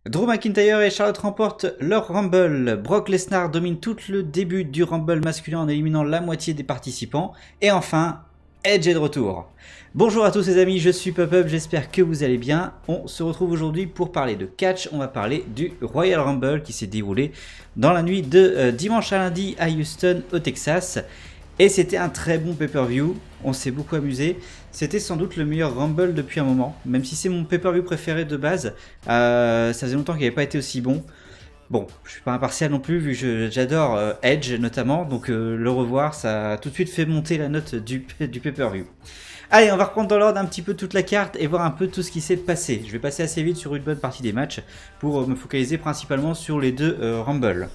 Drew McIntyre et Charlotte remportent leur Rumble. Brock Lesnar domine tout le début du Rumble masculin en éliminant la moitié des participants. Et enfin, Edge est de retour. Bonjour à tous les amis, je suis Pop-Up, j'espère que vous allez bien. On se retrouve aujourd'hui pour parler de catch. On va parler du Royal Rumble qui s'est déroulé dans la nuit de dimanche à lundi à Houston au Texas. Et c'était un très bon pay-per-view, on s'est beaucoup amusé. C'était sans doute le meilleur Rumble depuis un moment, même si c'est mon pay-per-view préféré de base. Ça faisait longtemps qu'il n'avait pas été aussi bon. Bon, je suis pas impartial non plus, vu que j'adore Edge notamment, donc le revoir, ça a tout de suite fait monter la note du pay-per-view. Allez, on va reprendre dans l'ordre un petit peu toute la carte et voir un peu tout ce qui s'est passé. Je vais passer assez vite sur une bonne partie des matchs pour me focaliser principalement sur les deux Rumble.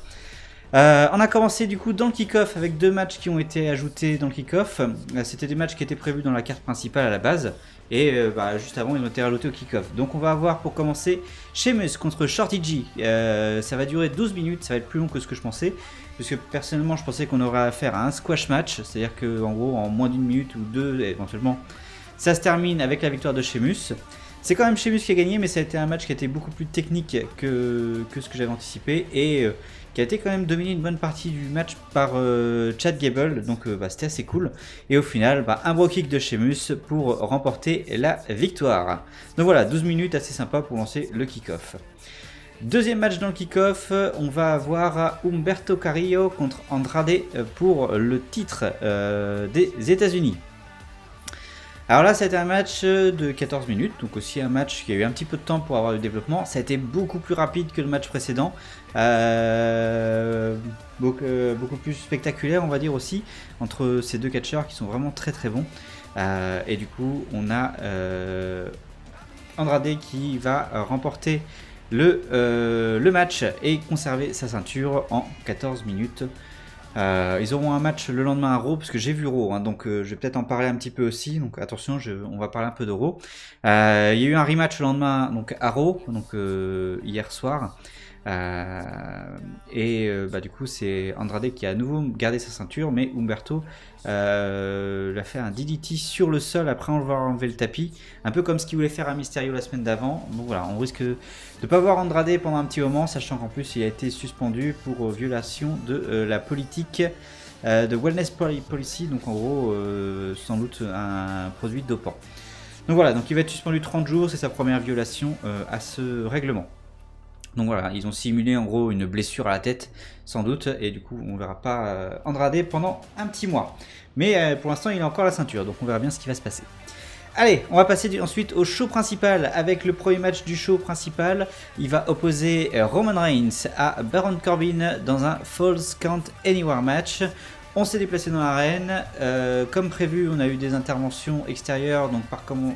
On a commencé du coup dans le kick-off avec deux matchs qui ont été ajoutés dans le kick-off. C'était des matchs qui étaient prévus dans la carte principale à la base. Et juste avant ils ont été rajoutés au kick-off. Donc on va avoir pour commencer Sheamus contre Shorty G. Ça va durer 12 minutes, ça va être plus long que ce que je pensais. Parce que personnellement je pensais qu'on aurait affaire à un squash match. C'est-à-dire qu'en gros en moins d'une minute ou deux éventuellement ça se termine avec la victoire de Sheamus. C'est quand même Sheamus qui a gagné, mais ça a été un match qui a été beaucoup plus technique que ce que j'avais anticipé et qui a été quand même dominé une bonne partie du match par Chad Gable, donc c'était assez cool. Et au final, un bro kick de Sheamus pour remporter la victoire. Donc voilà, 12 minutes assez sympa pour lancer le kick-off. Deuxième match dans le kick-off, on va avoir Humberto Carrillo contre Andrade pour le titre des États-Unis. Alors là, ça a été un match de 14 minutes, donc aussi un match qui a eu un petit peu de temps pour avoir le développement. Ça a été beaucoup plus rapide que le match précédent, beaucoup plus spectaculaire, on va dire aussi, entre ces deux catcheurs qui sont vraiment très très bons. Et du coup, on a Andrade qui va remporter le match et conserver sa ceinture en 14 minutes. Ils auront un match le lendemain à Raw, parce que j'ai vu Raw, hein, donc je vais peut-être en parler un petit peu aussi, donc attention, on va parler un peu de Raw. Il y a eu un rematch le lendemain donc, à Raw, donc hier soir, du coup c'est Andrade qui a à nouveau gardé sa ceinture, mais Humberto a fait un DDT sur le sol après avoir enlevé le tapis, un peu comme ce qu'il voulait faire à Mysterio la semaine d'avant. Donc voilà, on risque de ne pas voir Andrade pendant un petit moment, sachant qu'en plus il a été suspendu pour violation de la politique de Wellness Policy, donc en gros sans doute un produit dopant. Donc voilà, donc il va être suspendu 30 jours, c'est sa première violation à ce règlement. Donc voilà, ils ont simulé en gros une blessure à la tête, sans doute, et du coup on verra pas Andrade pendant un petit mois. Mais pour l'instant il a encore la ceinture, donc on verra bien ce qui va se passer. Allez, on va passer ensuite au show principal avec le premier match du show principal. Il va opposer Roman Reigns à Baron Corbin dans un Falls Count Anywhere match. On s'est déplacé dans l'arène. Comme prévu, on a eu des interventions extérieures, donc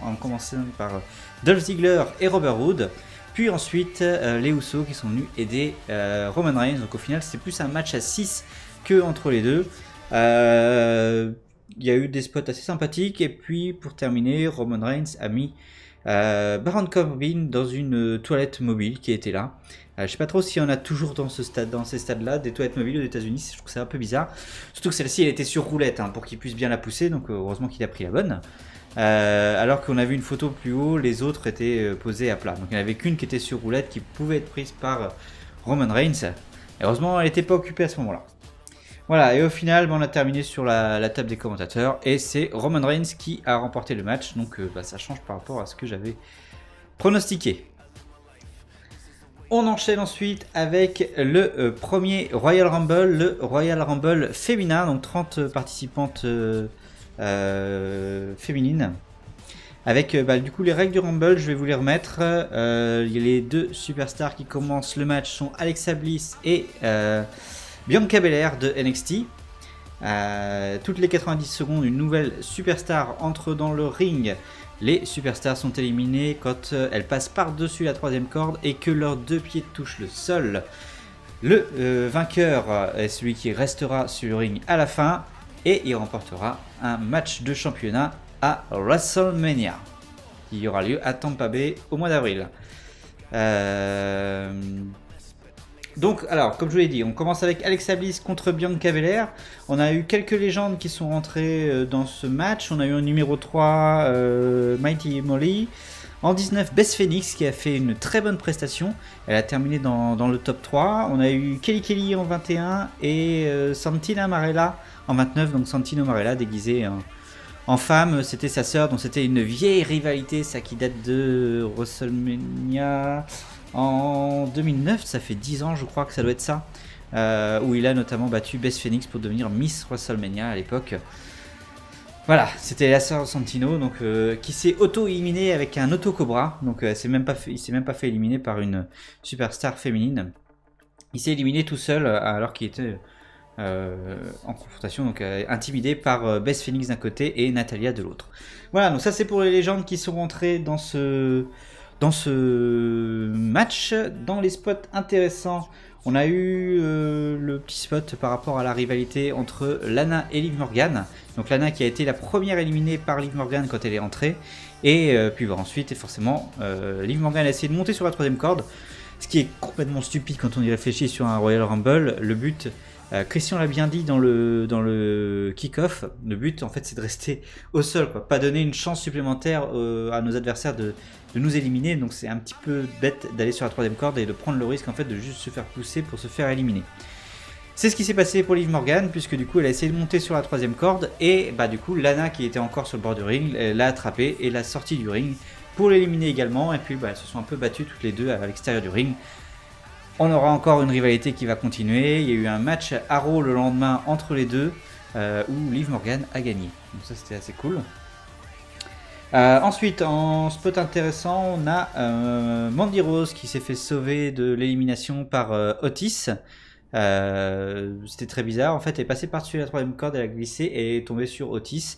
en commençant par Dolph Ziggler et Robert Roode. Puis ensuite, les Usos qui sont venus aider Roman Reigns. Donc au final, c'est plus un match à 6 que entre les deux. Il y a eu des spots assez sympathiques. Et puis pour terminer, Roman Reigns a mis Baron Corbin dans une toilette mobile qui était là. Je sais pas trop si on a toujours dans ces stades-là des toilettes mobiles aux États-Unis. Je trouve que c'est un peu bizarre. Surtout que celle-ci, elle était sur roulette pour qu'il puisse bien la pousser. Donc heureusement qu'il a pris la bonne. Alors qu'on a vu une photo plus haut, les autres étaient posées à plat. Donc il n'y en avait qu'une qui était sur roulette qui pouvait être prise par Roman Reigns. Et heureusement, elle n'était pas occupée à ce moment-là. Voilà, et au final, on a terminé sur la table des commentateurs. Et c'est Roman Reigns qui a remporté le match. Donc ça change par rapport à ce que j'avais pronostiqué. On enchaîne ensuite avec le premier Royal Rumble, le Royal Rumble féminin. Donc 30 participantes féminines. Avec du coup les règles du Rumble, je vais vous les remettre. Les deux superstars qui commencent le match sont Alexa Bliss et Bianca Belair de NXT. Toutes les 90 secondes, une nouvelle superstar entre dans le ring. Les superstars sont éliminées quand elles passent par-dessus la troisième corde et que leurs deux pieds touchent le sol. Le vainqueur est celui qui restera sur le ring à la fin et il remportera un match de championnat à WrestleMania qui aura lieu à Tampa Bay au mois d'avril. Donc, alors, comme je vous l'ai dit, on commence avec Alexa Bliss contre Bianca Belair. On a eu quelques légendes qui sont rentrées dans ce match. On a eu un numéro 3, Mighty Molly. En 19, Beth Phoenix qui a fait une très bonne prestation. Elle a terminé dans le top 3. On a eu Kelly Kelly en 21 et Santina Marella en 29. Donc Santino Marella déguisée en femme. C'était sa sœur, donc c'était une vieille rivalité, ça qui date de WrestleMania en 2009. Ça fait 10 ans je crois que ça doit être ça. Où il a notamment battu Beth Phoenix pour devenir Miss WrestleMania à l'époque. Voilà, c'était la sœur Santino, donc qui s'est auto-éliminé avec un auto-cobra. Donc il s'est même pas fait éliminer par une superstar féminine. Il s'est éliminé tout seul alors qu'il était en confrontation, donc intimidé par Beth Phoenix d'un côté et Natalia de l'autre. Voilà, donc ça c'est pour les légendes qui sont rentrées dans ce match. Dans les spots intéressants, on a eu le petit spot par rapport à la rivalité entre Lana et Liv Morgan. Donc Lana qui a été la première éliminée par Liv Morgan quand elle est entrée. Et puis ensuite, forcément, Liv Morgan a essayé de monter sur la troisième corde. Ce qui est complètement stupide quand on y réfléchit sur un Royal Rumble. Le but, Christian l'a bien dit dans le kick-off, le but en fait c'est de rester au sol, quoi. Pas donner une chance supplémentaire à nos adversaires de nous éliminer. Donc c'est un petit peu bête d'aller sur la troisième corde et de prendre le risque en fait de juste se faire pousser pour se faire éliminer. C'est ce qui s'est passé pour Liv Morgan, puisque du coup elle a essayé de monter sur la troisième corde et du coup Lana qui était encore sur le bord du ring l'a attrapée et l'a sortie du ring pour l'éliminer également. Et puis elles se sont un peu battues toutes les deux à l'extérieur du ring. On aura encore une rivalité qui va continuer. Il y a eu un match à Raw le lendemain entre les deux où Liv Morgan a gagné. Donc ça c'était assez cool. Ensuite, en spot intéressant, on a Mandy Rose qui s'est fait sauver de l'élimination par Otis. C'était très bizarre. En fait, elle est passée par-dessus la troisième corde, elle a glissé et est tombée sur Otis.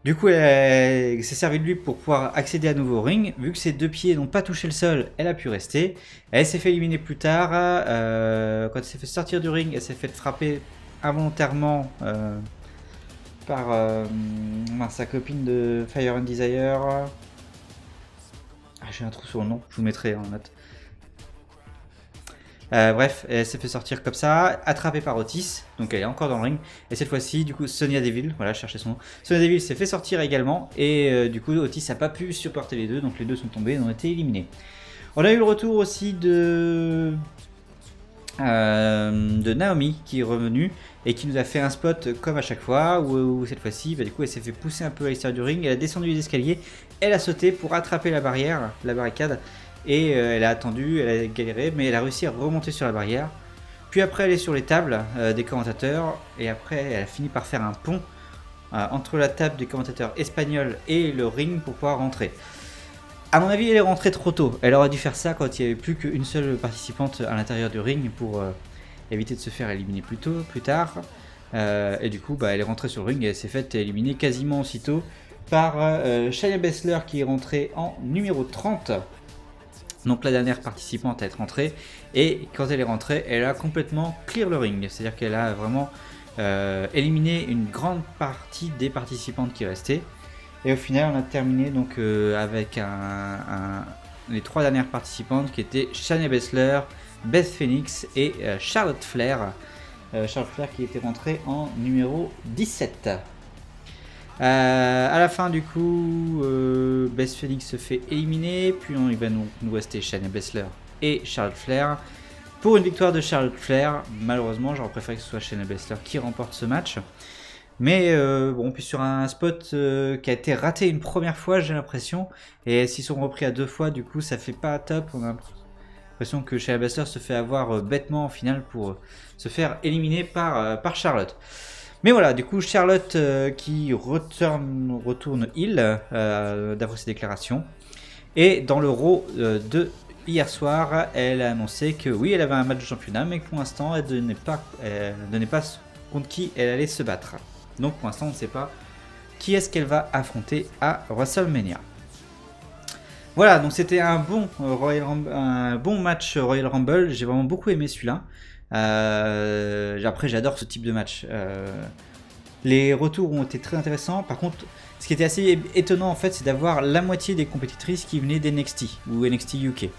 Du coup, elle s'est servi de lui pour pouvoir accéder à nouveau au ring. Vu que ses deux pieds n'ont pas touché le sol, elle a pu rester. Elle s'est fait éliminer plus tard. Quand elle s'est fait sortir du ring, elle s'est fait frapper involontairement par sa copine de Fire and Desire. J'ai un trou sur le nom, je vous mettrai en note. Bref, elle s'est fait sortir comme ça, attrapée par Otis, donc elle est encore dans le ring. Et cette fois-ci, du coup, Sonya Deville, voilà, je cherchais son nom. Sonya Deville s'est fait sortir également, et du coup, Otis n'a pas pu supporter les deux, donc les deux sont tombés et ont été éliminés. On a eu le retour aussi de Naomi qui est revenue et qui nous a fait un spot comme à chaque fois, où cette fois-ci, du coup, elle s'est fait pousser un peu à l'extérieur du ring, elle a descendu les escaliers, elle a sauté pour attraper la barricade. Et elle a attendu, elle a galéré, mais elle a réussi à remonter sur la barrière. Puis après, elle est sur les tables des commentateurs. Et après, elle a fini par faire un pont entre la table des commentateurs espagnols et le ring pour pouvoir rentrer. A mon avis, elle est rentrée trop tôt. Elle aurait dû faire ça quand il n'y avait plus qu'une seule participante à l'intérieur du ring pour éviter de se faire éliminer plus tard. Et du coup, elle est rentrée sur le ring et elle s'est faite éliminer quasiment aussitôt par Shayna Baszler qui est rentrée en numéro 30. Donc la dernière participante à être rentrée, et quand elle est rentrée, elle a complètement clear le ring, c'est-à-dire qu'elle a vraiment éliminé une grande partie des participantes qui restaient. Et au final, on a terminé donc avec les trois dernières participantes qui étaient Shayna Baszler, Beth Phoenix et Charlotte Flair. Charlotte Flair qui était rentrée en numéro 17. À la fin du coup, Beth Phoenix se fait éliminer, puis il va nous rester Shayna Baszler et Charlotte Flair. Pour une victoire de Charlotte Flair, malheureusement j'aurais préféré que ce soit Shayna Baszler qui remporte ce match. Mais bon, puis sur un spot qui a été raté une première fois, j'ai l'impression, et s'ils sont repris à deux fois, du coup ça fait pas top. On a l'impression que Shayna Baszler se fait avoir bêtement en finale pour se faire éliminer par Charlotte. Mais voilà, du coup Charlotte qui retourne heel d'après ses déclarations. Et dans le Raw de hier soir, elle a annoncé que oui, elle avait un match de championnat, mais que pour l'instant elle ne donnait pas contre qui elle allait se battre. Donc pour l'instant on ne sait pas qui est-ce qu'elle va affronter à WrestleMania. Voilà, donc c'était un bon match Royal Rumble, j'ai vraiment beaucoup aimé celui-là. Après j'adore ce type de match. Les retours ont été très intéressants. Par contre, ce qui était assez étonnant en fait, c'est d'avoir la moitié des compétitrices qui venaient d'NXT ou NXT UK.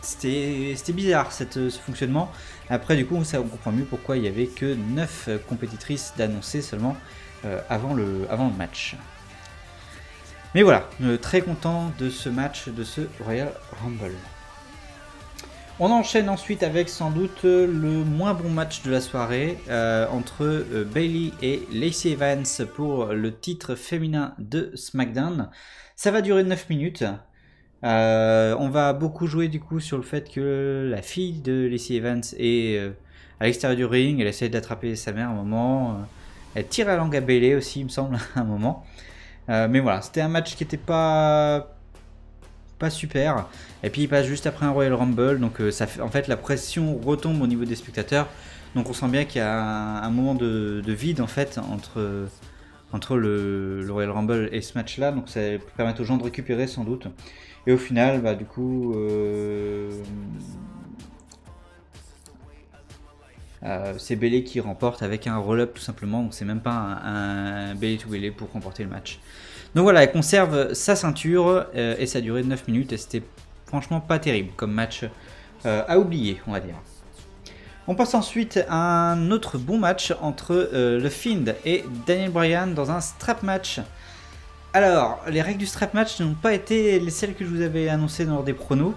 C'était bizarre ce fonctionnement. Après du coup on comprend mieux pourquoi il n'y avait que 9 compétitrices d'annoncer seulement avant le match. Mais voilà, très content de ce match, de ce Royal Rumble. On enchaîne ensuite avec sans doute le moins bon match de la soirée entre Bayley et Lacey Evans pour le titre féminin de SmackDown. Ça va durer 9 minutes. On va beaucoup jouer du coup sur le fait que la fille de Lacey Evans est à l'extérieur du ring. Elle essaie d'attraper sa mère à un moment. Elle tire la langue à Bayley aussi, il me semble, à un moment. Mais voilà, c'était un match qui n'était pas super. Et puis il passe juste après un Royal Rumble, donc ça fait, en fait la pression retombe au niveau des spectateurs. Donc on sent bien qu'il y a un moment de vide en fait entre le Royal Rumble et ce match-là. Donc ça peut permettre aux gens de récupérer sans doute. Et au final, bah, du coup, c'est Bayley qui remporte avec un roll-up tout simplement. Donc c'est même pas un Bayley to Bayley pour remporter le match. Donc voilà, elle conserve sa ceinture et ça a duré 9 minutes et c'était franchement pas terrible comme match à oublier, on va dire. On passe ensuite à un autre bon match entre The Fiend et Daniel Bryan dans un strap match. Alors, les règles du strap match n'ont pas été celles que je vous avais annoncées lors des pronos.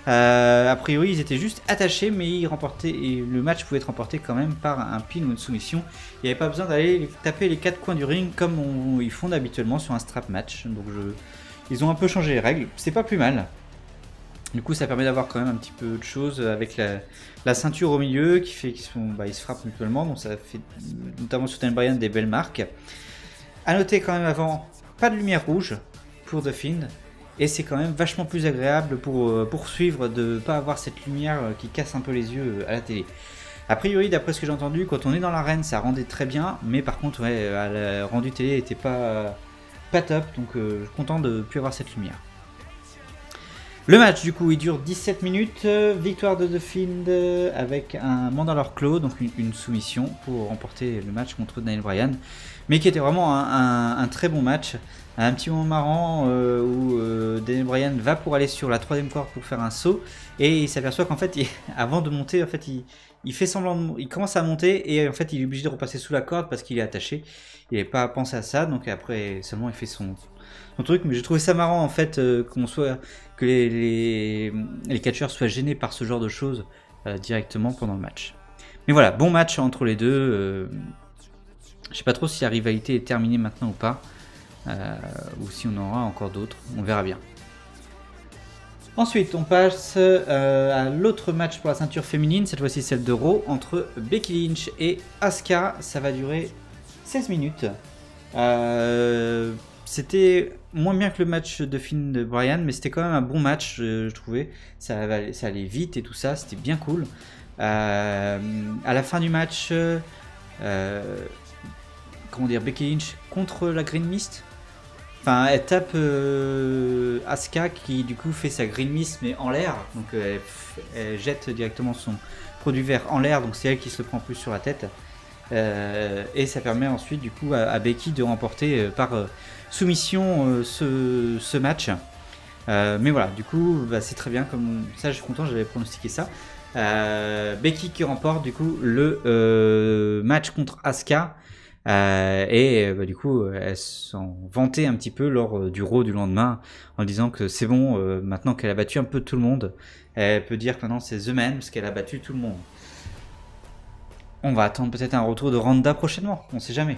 A priori, ils étaient juste attachés, mais le match pouvait être remporté quand même par un pin ou une soumission. Il n'y avait pas besoin d'aller taper les 4 coins du ring comme ils font habituellement sur un strap match. Donc ils ont un peu changé les règles, c'est pas plus mal. Du coup, ça permet d'avoir quand même un petit peu de choses avec la ceinture au milieu qui fait qu'ils se frappent mutuellement. Donc ça fait notamment sur Daniel Bryan des belles marques. A noter quand même avant, pas de lumière rouge pour The Fiend. Et c'est quand même vachement plus agréable pour poursuivre de ne pas avoir cette lumière qui casse un peu les yeux à la télé. A priori, d'après ce que j'ai entendu, quand on est dans l'arène, ça rendait très bien. Mais par contre, ouais, le rendu télé n'était pas top. Donc je suis content de ne plus avoir cette lumière. Le match, du coup, il dure 17 minutes. Victoire de The Fiend avec un Mandalore Claw, donc une soumission pour remporter le match contre Daniel Bryan. Mais qui était vraiment un très bon match. Un petit moment marrant où Daniel Bryan va pour aller sur la 3ème corde pour faire un saut. Et il s'aperçoit qu'en fait, avant de monter, en fait, il fait semblant il commence à monter et en fait, il est obligé de repasser sous la corde parce qu'il est attaché. Il n'avait pas pensé à ça, donc après seulement il fait son truc. Mais j'ai trouvé ça marrant en fait que les catcheurs soient gênés par ce genre de choses directement pendant le match. Mais voilà, bon match entre les deux. Je sais pas trop si la rivalité est terminée maintenant ou pas, ou si on en aura encore d'autres, on verra bien. Ensuite, on passe à l'autre match pour la ceinture féminine, cette fois-ci celle de Raw, entre Becky Lynch et Asuka. Ça va durer 16 minutes. C'était moins bien que le match de Finn de Bryan, mais c'était quand même un bon match, je trouvais. Ça allait vite et tout ça, c'était bien cool. À la fin du match, Becky Lynch contre la Green Mist. Enfin, elle tape Asuka qui du coup fait sa Green Mist mais en l'air. Donc elle jette directement son produit vert en l'air, donc c'est elle qui se le prend plus sur la tête. Et ça permet ensuite du coup à Becky de remporter par soumission ce match. Mais voilà, du coup c'est très bien, comme ça je suis content, j'avais pronostiqué ça. Becky qui remporte du coup le match contre Asuka. Du coup elle s'en vantait un petit peu lors du Raw du lendemain en disant que c'est bon, maintenant qu'elle a battu un peu tout le monde, elle peut dire que maintenant c'est The Man parce qu'elle a battu tout le monde. On va attendre peut-être un retour de Ronda prochainement, on sait jamais.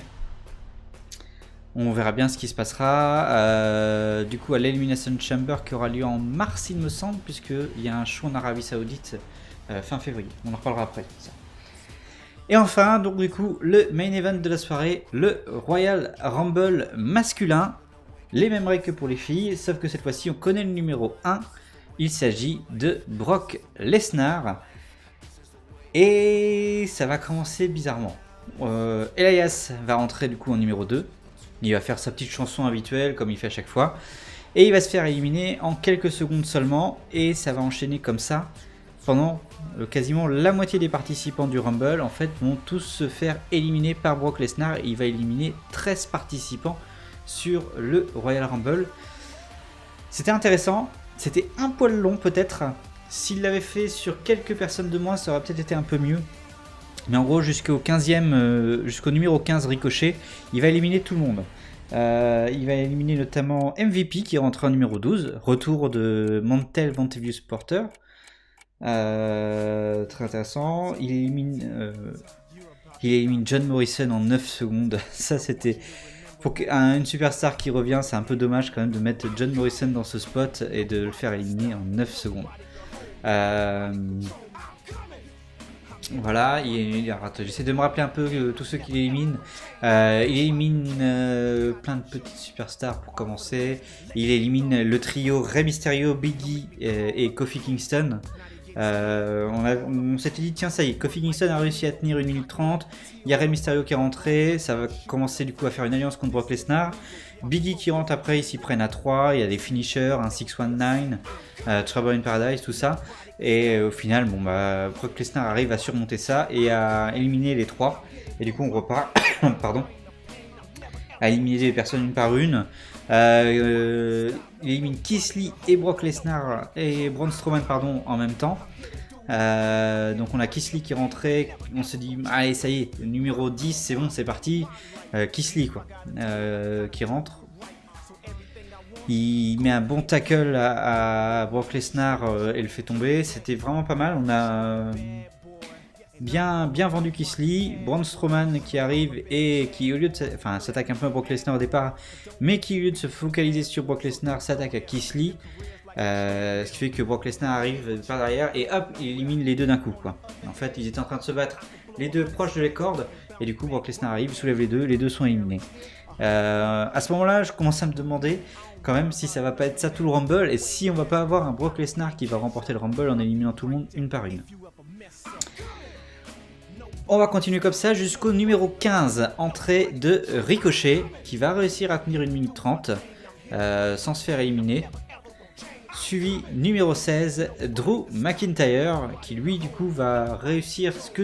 On verra bien ce qui se passera. Du coup à l'Elimination Chamber qui aura lieu en mars il me semble, puisqu'il y a un show en Arabie Saoudite fin février, on en reparlera après ça. Et enfin, donc du coup, le main event de la soirée, le Royal Rumble masculin. Les mêmes règles que pour les filles, sauf que cette fois-ci, on connaît le numéro 1. Il s'agit de Brock Lesnar. Et ça va commencer bizarrement. Elias va rentrer du coup en numéro 2. Il va faire sa petite chanson habituelle, comme il fait à chaque fois. Et il va se faire éliminer en quelques secondes seulement. Et ça va enchaîner comme ça pendant quasiment la moitié des participants du Rumble en fait vont tous se faire éliminer par Brock Lesnar. Il va éliminer 13 participants sur le Royal Rumble. C'était intéressant, c'était un poil long peut-être. S'il l'avait fait sur quelques personnes de moins, ça aurait peut-être été un peu mieux. Mais en gros jusqu'au 15e, jusqu'au numéro 15 Ricochet, il va éliminer tout le monde. Il va éliminer notamment MVP qui rentre en numéro 12. Retour de Mantel Vantevius Porter. Très intéressant. Il élimine John Morrison en 9 secondes. Ça, c'était... Pour une superstar qui revient, c'est un peu dommage quand même de mettre John Morrison dans ce spot et de le faire éliminer en 9 secondes. Voilà, j'essaie de me rappeler un peu tous ceux qu'il élimine. Il élimine plein de petites superstars pour commencer. Il élimine le trio Rey Mysterio, Biggie et Kofi Kingston. On s'était dit tiens ça y est, Kofi Kingston a réussi à tenir 1 minute 30, il y a Rey Mysterio qui est rentré, ça va commencer du coup à faire une alliance contre Brock Lesnar. Biggie qui rentre après, ils s'y prennent à 3, il y a des finishers, un 619, Trouble in Paradise, tout ça. Et au final, bon bah Brock Lesnar arrive à surmonter ça et à éliminer les 3. Et du coup on repart, pardon, à éliminer les personnes une par une. Il élimine Keith Lee et Brock Lesnar et Braun Strowman pardon, en même temps. Donc on a Keith Lee qui est rentré, on se dit allez ça y est, numéro 10 c'est bon, c'est parti. Keith Lee quoi, qui rentre. Il met un bon tackle à Brock Lesnar et le fait tomber. C'était vraiment pas mal. On a bien vendu Keith Lee. Braun Strowman qui arrive et qui au lieu de s'attaque un peu à Brock Lesnar au départ, mais qui au lieu de se focaliser sur Brock Lesnar s'attaque à Keith Lee. Ce qui fait que Brock Lesnar arrive par derrière et hop, il élimine les deux d'un coup quoi. En fait ils étaient en train de se battre les deux proches de les cordes et du coup Brock Lesnar arrive, soulève les deux sont éliminés. À ce moment là je commence à me demander quand même si ça va pas être ça tout le Rumble et si on va pas avoir un Brock Lesnar qui va remporter le Rumble en éliminant tout le monde une par une. On va continuer comme ça jusqu'au numéro 15, entrée de Ricochet qui va réussir à tenir 1 minute 30 sans se faire éliminer. Suivi numéro 16, Drew McIntyre, qui lui du coup va réussir ce que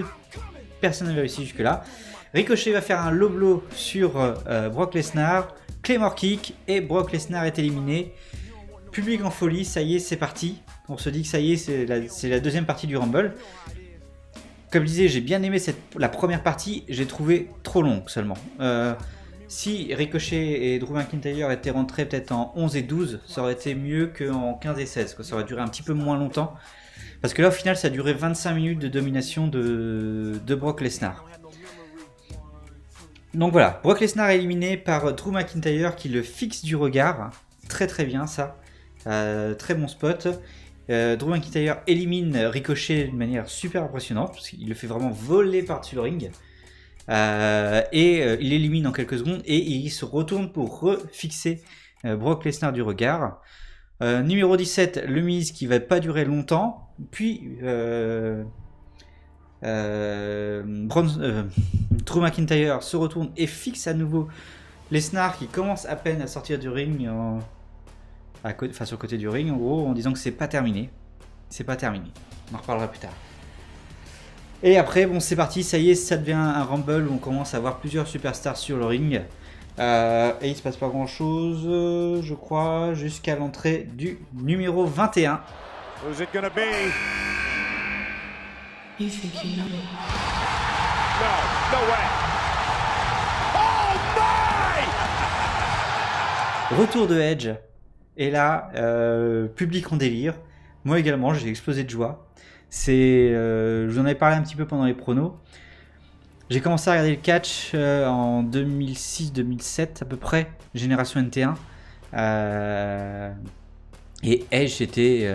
personne n'avait réussi jusque là. Ricochet va faire un low blow sur Brock Lesnar, Claymore Kick et Brock Lesnar est éliminé. Public en folie, ça y est c'est parti. On se dit que ça y est c'est la deuxième partie du Rumble. Comme je disais, j'ai bien aimé la première partie, j'ai trouvé trop longue seulement. Si Ricochet et Drew McIntyre étaient rentrés peut-être en 11 et 12, ça aurait été mieux qu'en 15 et 16, quoi. Ça aurait duré un petit peu moins longtemps. Parce que là, au final, ça a duré 25 minutes de domination de Brock Lesnar. Donc voilà, Brock Lesnar est éliminé par Drew McIntyre qui le fixe du regard. Très très bien ça. Très bon spot. Drew McIntyre élimine Ricochet de manière super impressionnante, parce qu'il le fait vraiment voler par-dessus le ring. Il élimine en quelques secondes et il se retourne pour refixer Brock Lesnar du regard. Numéro 17, le Miz qui va pas durer longtemps, puis Drew McIntyre se retourne et fixe à nouveau Lesnar qui commence à peine à sortir du ring, sur le côté du ring en gros, en disant que c'est pas terminé. C'est pas terminé, on en reparlera plus tard. Et après, bon, c'est parti, ça y est, ça devient un Rumble où on commence à avoir plusieurs superstars sur le ring. Et il se passe pas grand chose, je crois, jusqu'à l'entrée du numéro 21. Who's it gonna be? You think you know me? No way! Oh my! Retour de Edge. Et là, public en délire. Moi également, j'ai explosé de joie. Je vous en avais parlé un petit peu pendant les pronos. J'ai commencé à regarder le catch en 2006-2007 à peu près, génération NT1. Et Edge c'était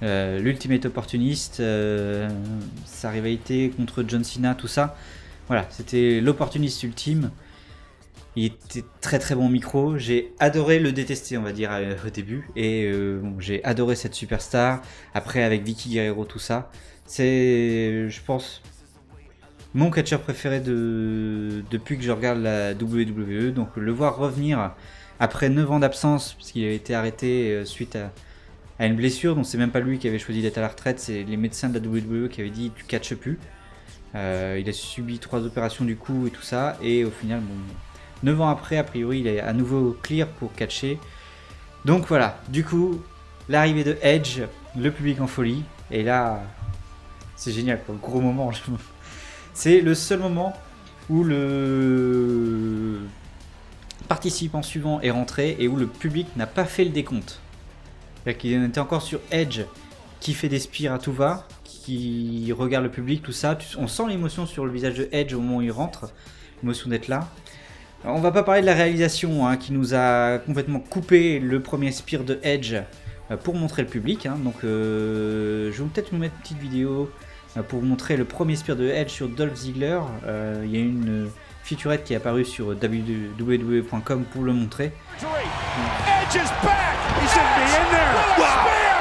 l'ultimate opportuniste, sa rivalité contre John Cena, tout ça. Voilà, c'était l'opportuniste ultime. Il était très très bon micro, j'ai adoré le détester on va dire au début et j'ai adoré cette superstar, après avec Vicky Guerrero tout ça, c'est je pense mon catcheur préféré depuis que je regarde la WWE, donc le voir revenir après 9 ans d'absence parce qu'il avait été arrêté suite à une blessure, donc c'est même pas lui qui avait choisi d'être à la retraite, c'est les médecins de la WWE qui avaient dit tu catches plus, il a subi 3 opérations du cou et tout ça et au final bon 9 ans après, a priori, il est à nouveau clear pour catcher. Donc voilà, du coup, l'arrivée de Edge, le public en folie. Et là, c'est génial, quoi. Gros moment. C'est le seul moment où le participant suivant est rentré et où le public n'a pas fait le décompte. C'est-à-dire qu'il était encore sur Edge qui fait des spires à tout va, qui regarde le public, tout ça. On sent l'émotion sur le visage de Edge au moment où il rentre, l'émotion d'être là. Alors, on va pas parler de la réalisation hein, qui nous a complètement coupé le premier spear de Edge pour montrer le public. Hein. Donc je vais peut-être vous mettre une petite vidéo pour vous montrer le premier spear de Edge sur Dolph Ziggler. Il y a une featurette qui est apparue sur www.com pour le montrer. Edge is back. He shouldn't be in there. Wow. Spear.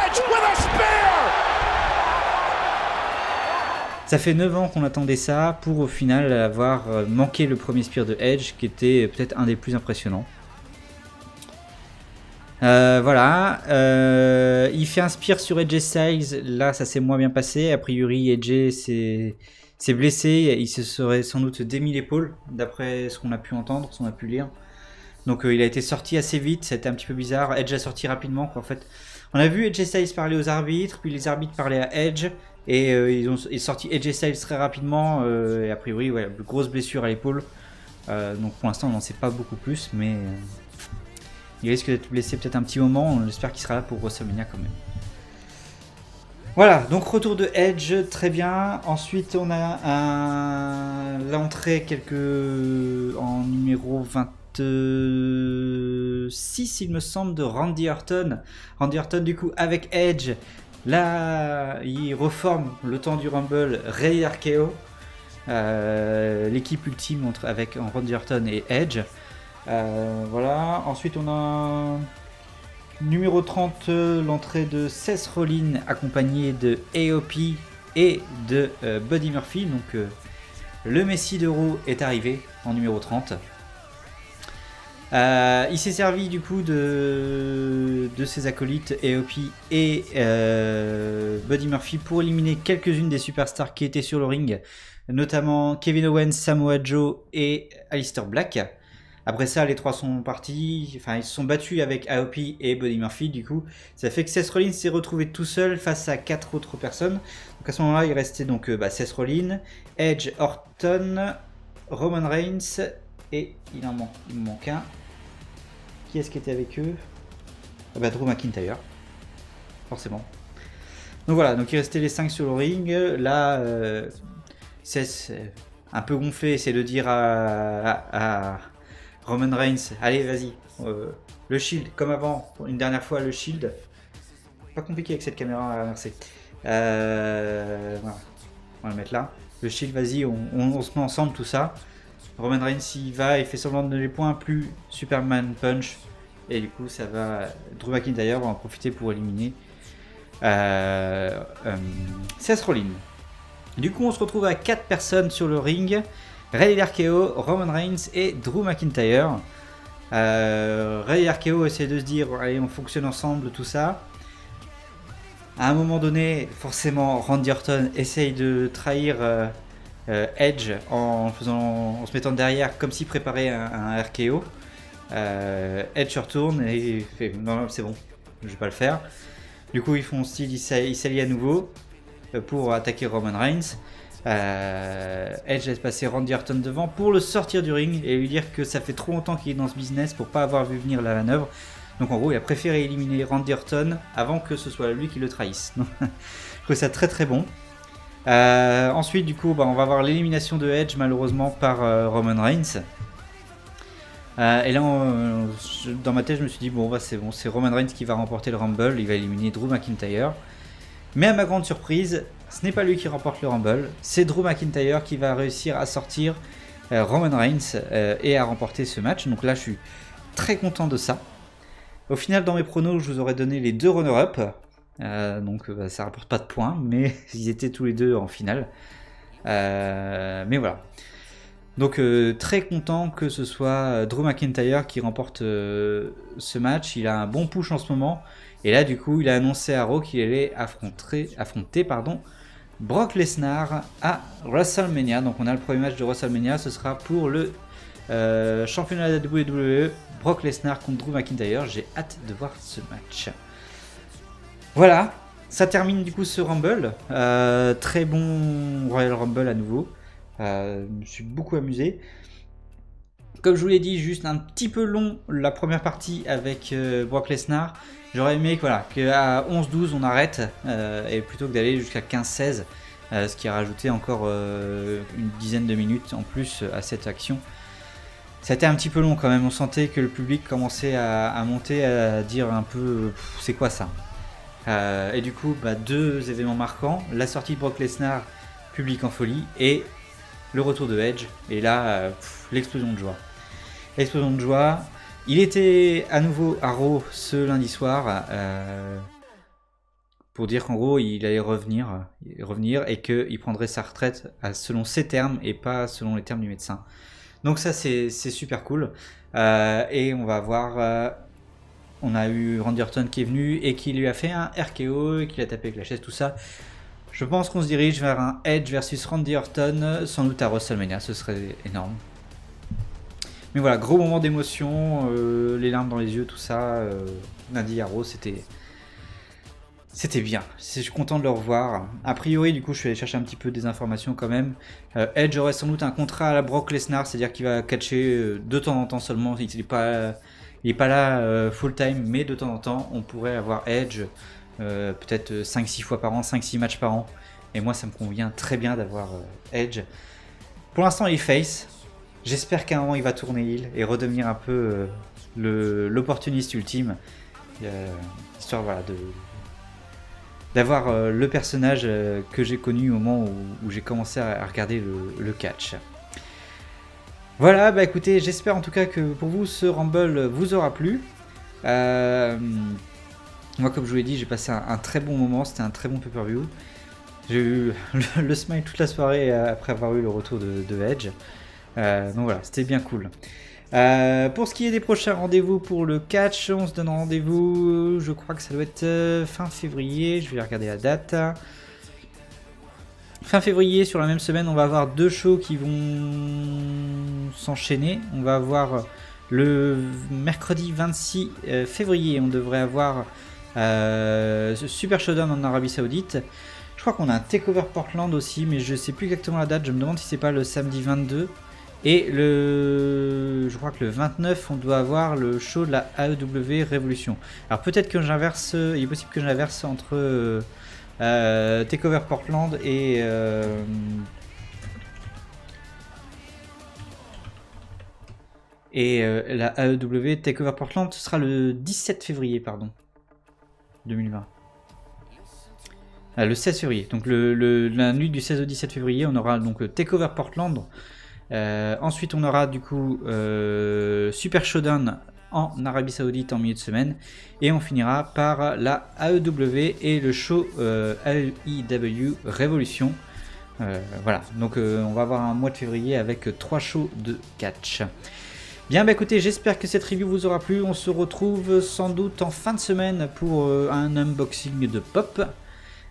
Edge with a spear. Ça fait 9 ans qu'on attendait ça pour au final avoir manqué le premier spear de Edge qui était peut-être un des plus impressionnants. Voilà, il fait un spear sur Edge Styles, là ça s'est moins bien passé, a priori Edge s'est blessé, il se serait sans doute démis l'épaule, d'après ce qu'on a pu entendre, ce qu'on a pu lire. Donc il a été sorti assez vite, c'était un petit peu bizarre, Edge a sorti rapidement quoi, en fait. On a vu Edge Styles parler aux arbitres, puis les arbitres parlaient à Edge, et ils ont sorti Edge Styles très rapidement, et a priori ouais, grosse blessure à l'épaule, donc pour l'instant on n'en sait pas beaucoup plus, mais... il risque d'être blessé peut-être un petit moment, on espère qu'il sera là pour WrestleMania quand même. Voilà, donc retour de Edge, très bien. Ensuite on a l'entrée en numéro 26 il me semble de Randy Orton. Randy Orton du coup avec Edge, là il reforme le temps du Rumble, Ray RKO, l'équipe ultime avec Randy Orton et Edge. Voilà, ensuite on a numéro 30, l'entrée de Seth Rollins accompagné de AOP et de Buddy Murphy, donc le Messie de Raw est arrivé en numéro 30. Il s'est servi du coup de ses acolytes AOP et Buddy Murphy pour éliminer quelques-unes des superstars qui étaient sur le ring, notamment Kevin Owens, Samoa Joe et Aleister Black. Après ça, les trois sont partis, enfin ils se sont battus avec AOP et Buddy Murphy du coup. Ça fait que Seth Rollins s'est retrouvé tout seul face à 4 autres personnes. Donc à ce moment-là, il restait donc Seth Rollins, Edge, Orton, Roman Reigns et il me manque un. Qui est-ce qui était avec eux? Drew McIntyre, forcément. Donc voilà, donc il restait les 5 sur le ring. Là, Seth, un peu gonflé, essaie de dire à Roman Reigns, allez vas-y, le shield, comme avant, une dernière fois le shield. Pas compliqué avec cette caméra, merci. Voilà. On va le mettre là. Le shield, vas-y, on se met ensemble, tout ça. Roman Reigns il va, il fait semblant de ne les points plus Superman Punch. Et du coup ça va, Drew McIntyre va en profiter pour éliminer Seth Rollins. Du coup on se retrouve à 4 personnes sur le ring. Ray RKO, Roman Reigns et Drew McIntyre. Ray RKO essaie de se dire allez on fonctionne ensemble, tout ça. À un moment donné, forcément Randy Orton essaye de trahir Edge en se mettant derrière comme s'il préparait un RKO. Edge retourne et fait non c'est bon, je vais pas le faire. Du coup ils font style, ils s'allient à nouveau pour attaquer Roman Reigns. Edge laisse passer Randy Orton devant pour le sortir du ring et lui dire que ça fait trop longtemps qu'il est dans ce business pour pas avoir vu venir la manœuvre. Donc en gros il a préféré éliminer Randy Orton avant que ce soit lui qui le trahisse. Je trouve ça très très bon. Ensuite du coup on va voir l'élimination de Edge malheureusement par Roman Reigns. Et là dans ma tête je me suis dit bon c'est bon, c'est Roman Reigns qui va remporter le Rumble, il va éliminer Drew McIntyre. Mais à ma grande surprise, ce n'est pas lui qui remporte le Rumble, c'est Drew McIntyre qui va réussir à sortir Roman Reigns et à remporter ce match. Donc là je suis très content de ça. Au final dans mes pronos je vous aurais donné les deux runner-up. Donc ça rapporte pas de points, mais ils étaient tous les deux en finale. Mais voilà. Donc très content que ce soit Drew McIntyre qui remporte ce match. Il a un bon push en ce moment. Et là du coup il a annoncé à Raw qu'il allait affronter Brock Lesnar à WrestleMania. Donc on a le premier match de WrestleMania, ce sera pour le championnat de la WWE, Brock Lesnar contre Drew McIntyre. J'ai hâte de voir ce match. Voilà, ça termine du coup ce Rumble. Très bon Royal Rumble à nouveau. Je me suis beaucoup amusé. Comme je vous l'ai dit, juste un petit peu long la première partie avec Brock Lesnar. J'aurais aimé voilà, qu'à 11-12 on arrête, et plutôt que d'aller jusqu'à 15-16, ce qui a rajouté encore une dizaine de minutes en plus à cette action. C'était un petit peu long quand même, on sentait que le public commençait à monter, à dire un peu c'est quoi ça. Et du coup, deux événements marquants, la sortie de Brock Lesnar, public en folie, et le retour de Edge, et là, l'explosion de joie. Explosion de joie. Il était à nouveau à Raw ce lundi soir pour dire qu'en gros il allait revenir et qu'il prendrait sa retraite selon ses termes et pas selon les termes du médecin. Donc ça c'est super cool. Et on va voir... on a eu Randy Orton qui est venu et qui lui a fait un RKO et qui l'a tapé avec la chaise, tout ça. Je pense qu'on se dirige vers un Edge versus Randy Orton, sans doute à WrestleMania, ce serait énorme. Mais voilà, gros moment d'émotion, les larmes dans les yeux, tout ça. Lundi à Raw, c'était bien. Je suis content de le revoir. A priori, du coup, je suis allé chercher un petit peu des informations quand même. Edge aurait sans doute un contrat à la Brock Lesnar, c'est-à-dire qu'il va catcher de temps en temps seulement. Il n'est pas là full time, mais de temps en temps, on pourrait avoir Edge peut-être 5-6 fois par an, 5-6 matchs par an. Et moi, ça me convient très bien d'avoir Edge. Pour l'instant, il est face. J'espère qu'à un moment il va tourner heel et redevenir un peu l'opportuniste ultime, histoire voilà, d'avoir le personnage que j'ai connu au moment où j'ai commencé à regarder le catch. Voilà, écoutez, j'espère en tout cas que pour vous ce Rumble vous aura plu. Moi, comme je vous l'ai dit, j'ai passé un très bon moment, c'était un très bon pay-per-view. J'ai eu le smile toute la soirée après avoir eu le retour de Edge. Donc voilà, c'était bien cool. Pour ce qui est des prochains rendez-vous pour le catch, on se donne rendez-vous, je crois que ça doit être fin février, je vais regarder la date. Fin février, sur la même semaine, on va avoir deux shows qui vont s'enchaîner. On va avoir le mercredi 26 février, on devrait avoir Super Showdown en Arabie Saoudite. Je crois qu'on a un Takeover Portland aussi, mais je sais plus exactement la date, je me demande si c'est pas le samedi 22. Et je crois que le 29, on doit avoir le show de la AEW Révolution. Alors peut-être que j'inverse, il est possible que j'inverse entre Takeover Portland et la AEW. Takeover Portland, ce sera le 17 février, pardon, 2020. Le 16 février, donc la nuit du 16 au 17 février, on aura donc Takeover Portland. Ensuite, on aura du coup Super Showdown en Arabie Saoudite en milieu de semaine. Et on finira par la AEW et le show AEW Révolution. Voilà, donc on va avoir un mois de février avec 3 shows de catch. Bien, écoutez, j'espère que cette review vous aura plu. On se retrouve sans doute en fin de semaine pour un unboxing de Pop.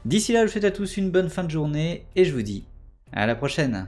D'ici là, je vous souhaite à tous une bonne fin de journée et je vous dis à la prochaine.